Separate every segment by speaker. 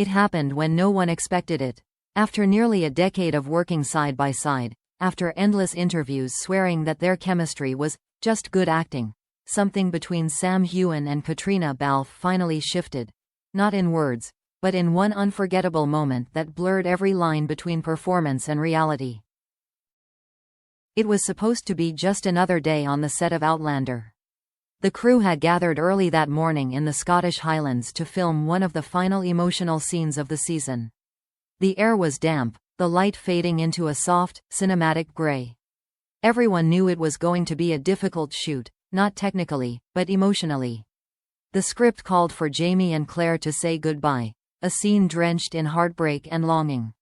Speaker 1: It happened when no one expected it. After nearly a decade of working side by side, after endless interviews swearing that their chemistry was just good acting, something between Heughan and Caitriona Balfe finally shifted. Not in words, but in one unforgettable moment that blurred every line between performance and reality. It was supposed to be just another day on the set of Outlander. The crew had gathered early that morning in the Scottish Highlands to film one of the final emotional scenes of the season. The air was damp, the light fading into a soft, cinematic grey. Everyone knew it was going to be a difficult shoot, not technically, but emotionally. The script called for Jamie and Claire to say goodbye, a scene drenched in heartbreak and longing.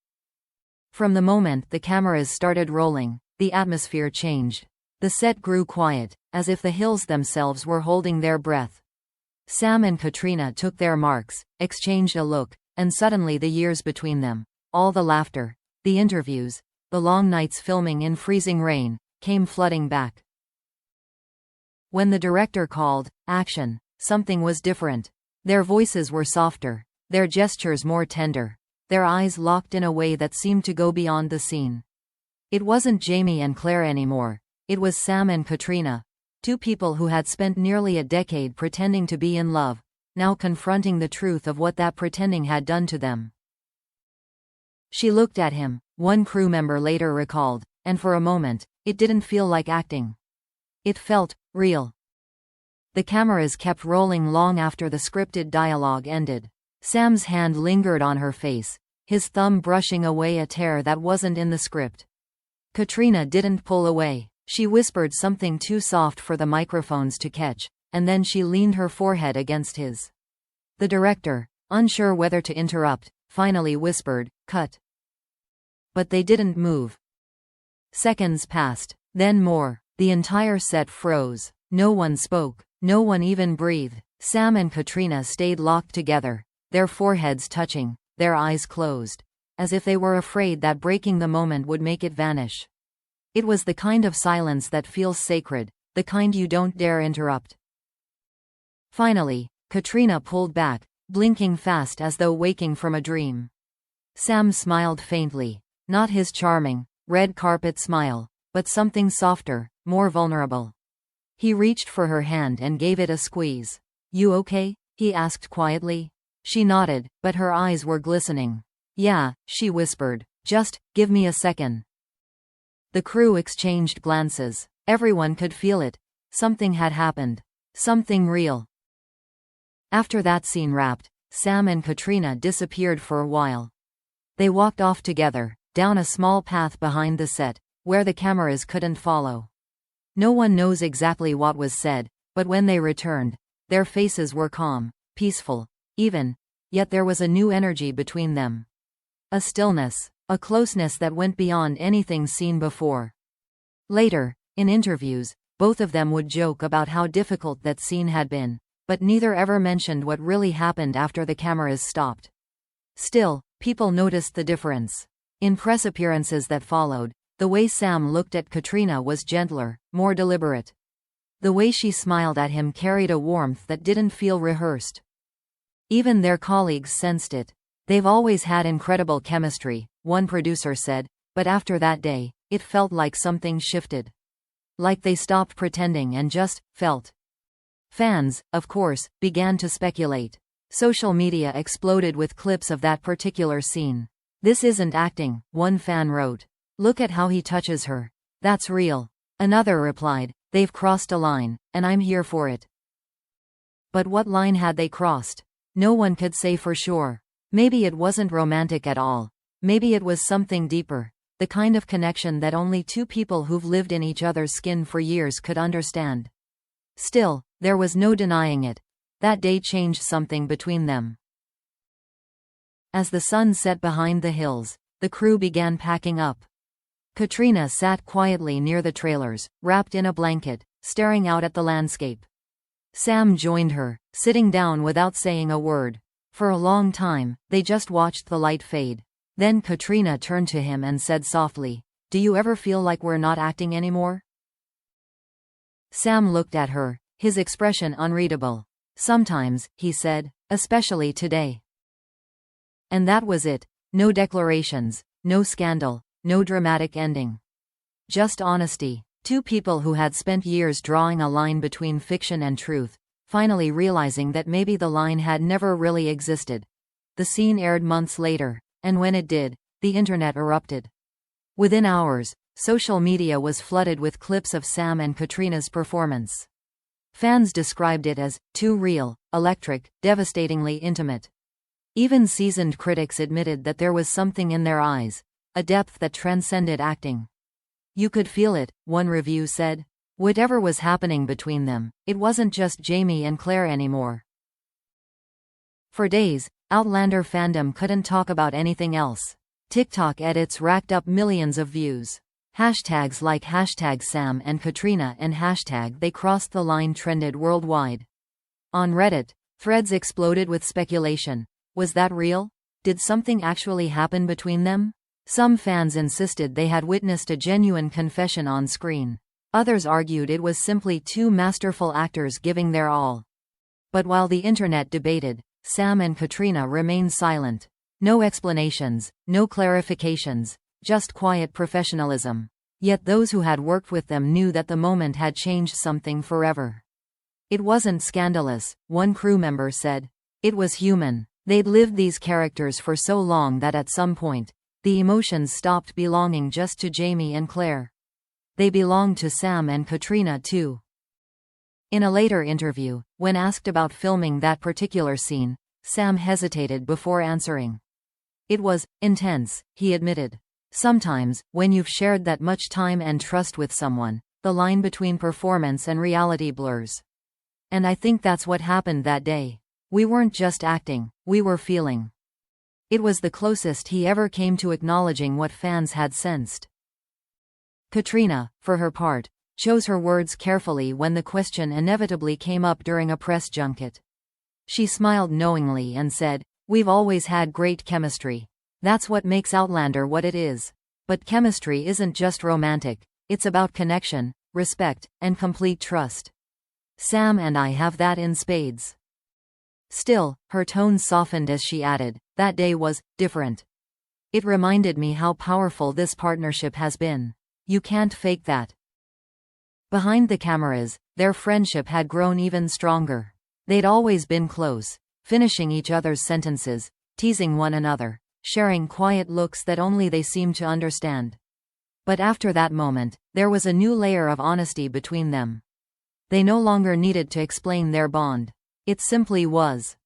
Speaker 1: From the moment the cameras started rolling, the atmosphere changed. The set grew quiet, as if the hills themselves were holding their breath. Sam and Caitríona took their marks, exchanged a look, and suddenly the years between them, all the laughter, the interviews, the long nights filming in freezing rain, came flooding back. When the director called action, something was different. Their voices were softer, their gestures more tender, their eyes locked in a way that seemed to go beyond the scene. It wasn't Jamie and Claire anymore, it was Sam and Caitríona, two people who had spent nearly a decade pretending to be in love, now confronting the truth of what that pretending had done to them. She looked at him, one crew member later recalled, and for a moment, it didn't feel like acting. It felt real. The cameras kept rolling long after the scripted dialogue ended. Sam's hand lingered on her face, his thumb brushing away a tear that wasn't in the script. Caitríona didn't pull away. She whispered something too soft for the microphones to catch, and then she leaned her forehead against his. The director, unsure whether to interrupt, finally whispered, "Cut." But they didn't move. Seconds passed, then more. The entire set froze. No one spoke. No one even breathed. Sam and Caitríona stayed locked together, their foreheads touching, their eyes closed, as if they were afraid that breaking the moment would make it vanish. It was the kind of silence that feels sacred, the kind you don't dare interrupt. Finally, Caitríona pulled back, blinking fast as though waking from a dream. Sam smiled faintly, not his charming, red carpet smile, but something softer, more vulnerable. He reached for her hand and gave it a squeeze. "You okay?" he asked quietly. She nodded, but her eyes were glistening. "Yeah," she whispered. "Just give me a second." The crew exchanged glances. Everyone could feel it. Something had happened. Something real. After that scene wrapped, Sam and Caitríona disappeared for a while. They walked off together, down a small path behind the set, where the cameras couldn't follow. No one knows exactly what was said, but when they returned, their faces were calm, peaceful, even, yet there was a new energy between them. A stillness, a closeness that went beyond anything seen before. Later, in interviews, both of them would joke about how difficult that scene had been, but neither ever mentioned what really happened after the cameras stopped. Still, people noticed the difference. In press appearances that followed, the way Sam looked at Caitríona was gentler, more deliberate. The way she smiled at him carried a warmth that didn't feel rehearsed. Even their colleagues sensed it. "They've always had incredible chemistry," one producer said, but after that day, it felt like something shifted. Like they stopped pretending and just felt. Fans, of course, began to speculate. Social media exploded with clips of that particular scene. "This isn't acting," one fan wrote. "Look at how he touches her. That's real." Another replied, "They've crossed a line, and I'm here for it." But what line had they crossed? No one could say for sure. Maybe it wasn't romantic at all. Maybe it was something deeper, the kind of connection that only two people who've lived in each other's skin for years could understand. Still, there was no denying it. That day changed something between them. As the sun set behind the hills, the crew began packing up. Caitríona sat quietly near the trailers, wrapped in a blanket, staring out at the landscape. Sam joined her, sitting down without saying a word. For a long time, they just watched the light fade. Then Caitríona turned to him and said softly, "Do you ever feel like we're not acting anymore?" Sam looked at her, his expression unreadable. "Sometimes," he said, "especially today." And that was it. No declarations, no scandal, no dramatic ending. Just honesty. Two people who had spent years drawing a line between fiction and truth, finally realizing that maybe the line had never really existed. The scene aired months later, and when it did, the internet erupted. Within hours, social media was flooded with clips of Sam and Caitríona's performance. Fans described it as too real, electric, devastatingly intimate. Even seasoned critics admitted that there was something in their eyes, a depth that transcended acting. You could feel it, one review said. Whatever was happening between them, it wasn't just Jamie and Claire anymore. For days, Outlander fandom couldn't talk about anything else. TikTok edits racked up millions of views. Hashtags like #Sam and Caitríona and #They Crossed the Line trended worldwide. On Reddit, threads exploded with speculation. Was that real? Did something actually happen between them? Some fans insisted they had witnessed a genuine confession on screen. Others argued it was simply two masterful actors giving their all. But while the internet debated, Sam and Caitríona remained silent. No explanations, no clarifications, just quiet professionalism. Yet those who had worked with them knew that the moment had changed something forever. It wasn't scandalous, one crew member said. It was human. They'd lived these characters for so long that at some point, the emotions stopped belonging just to Jamie and Claire. They belonged to Sam and Caitríona too. In a later interview, when asked about filming that particular scene, Sam hesitated before answering. It was intense, he admitted. Sometimes, when you've shared that much time and trust with someone, the line between performance and reality blurs. And I think that's what happened that day. We weren't just acting, we were feeling. It was the closest he ever came to acknowledging what fans had sensed. Caitríona, for her part, chose her words carefully when the question inevitably came up during a press junket. She smiled knowingly and said, "We've always had great chemistry. That's what makes Outlander what it is. But chemistry isn't just romantic, it's about connection, respect, and complete trust. Sam and I have that in spades." Still, her tone softened as she added, "That day was different. It reminded me how powerful this partnership has been. You can't fake that." Behind the cameras, their friendship had grown even stronger. They'd always been close, finishing each other's sentences, teasing one another, sharing quiet looks that only they seemed to understand. But after that moment, there was a new layer of honesty between them. They no longer needed to explain their bond. It simply was.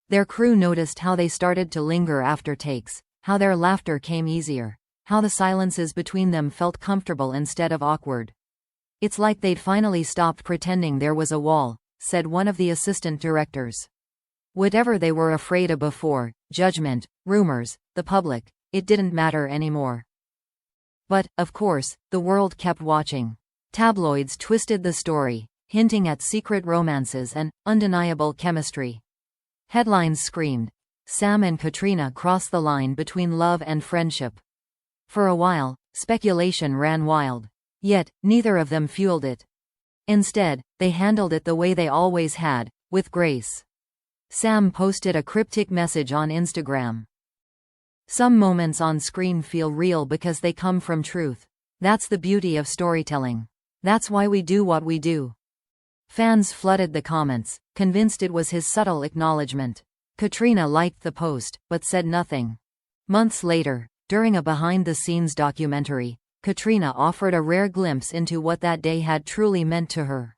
Speaker 1: Their crew noticed how they started to linger after takes, how their laughter came easier, how the silences between them felt comfortable instead of awkward. "It's like they'd finally stopped pretending there was a wall," said one of the assistant directors. Whatever they were afraid of before, judgment, rumors, the public, it didn't matter anymore. But, of course, the world kept watching. Tabloids twisted the story, hinting at secret romances and undeniable chemistry. Headlines screamed, "Sam and Caitríona cross the line between love and friendship." For a while, speculation ran wild. Yet, neither of them fueled it. Instead, they handled it the way they always had, with grace. Sam posted a cryptic message on Instagram. "Some moments on screen feel real because they come from truth. That's the beauty of storytelling. That's why we do what we do." Fans flooded the comments, convinced it was his subtle acknowledgement. Caitríona liked the post, but said nothing. Months later, during a behind-the-scenes documentary, Caitríona offered a rare glimpse into what that day had truly meant to her.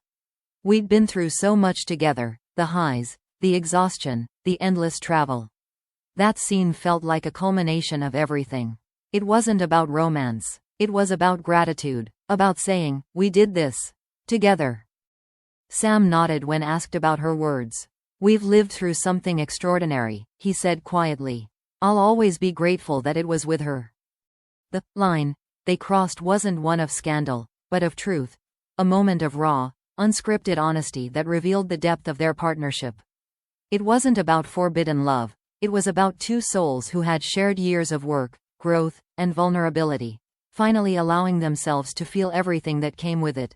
Speaker 1: "We'd been through so much together, the highs, the exhaustion, the endless travel. That scene felt like a culmination of everything. It wasn't about romance. It was about gratitude, about saying, 'We did this together.'" Sam nodded when asked about her words. "We've lived through something extraordinary," he said quietly. "I'll always be grateful that it was with her." The line they crossed wasn't one of scandal, but of truth, a moment of raw, unscripted honesty that revealed the depth of their partnership. It wasn't about forbidden love, it was about two souls who had shared years of work, growth, and vulnerability, finally allowing themselves to feel everything that came with it.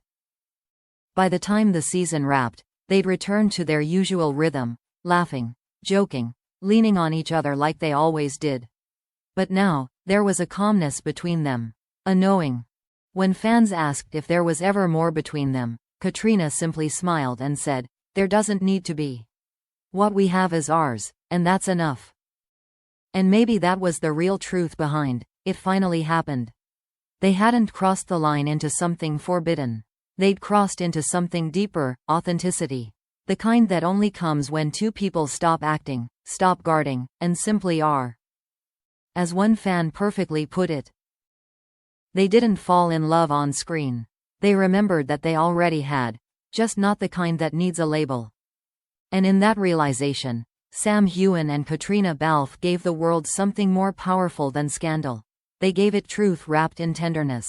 Speaker 1: By the time the season wrapped, they'd returned to their usual rhythm, laughing, joking, leaning on each other like they always did. But now, there was a calmness between them. A knowing. When fans asked if there was ever more between them, Caitríona simply smiled and said, "There doesn't need to be. What we have is ours, and that's enough." And maybe that was the real truth behind it. Finally happened. They hadn't crossed the line into something forbidden. They'd crossed into something deeper, authenticity. The kind that only comes when two people stop acting, stop guarding, and simply are. As one fan perfectly put it, they didn't fall in love on screen. They remembered that they already had, just not the kind that needs a label. And in that realization, Heughan and Caitriona Balfe gave the world something more powerful than scandal. They gave it truth wrapped in tenderness.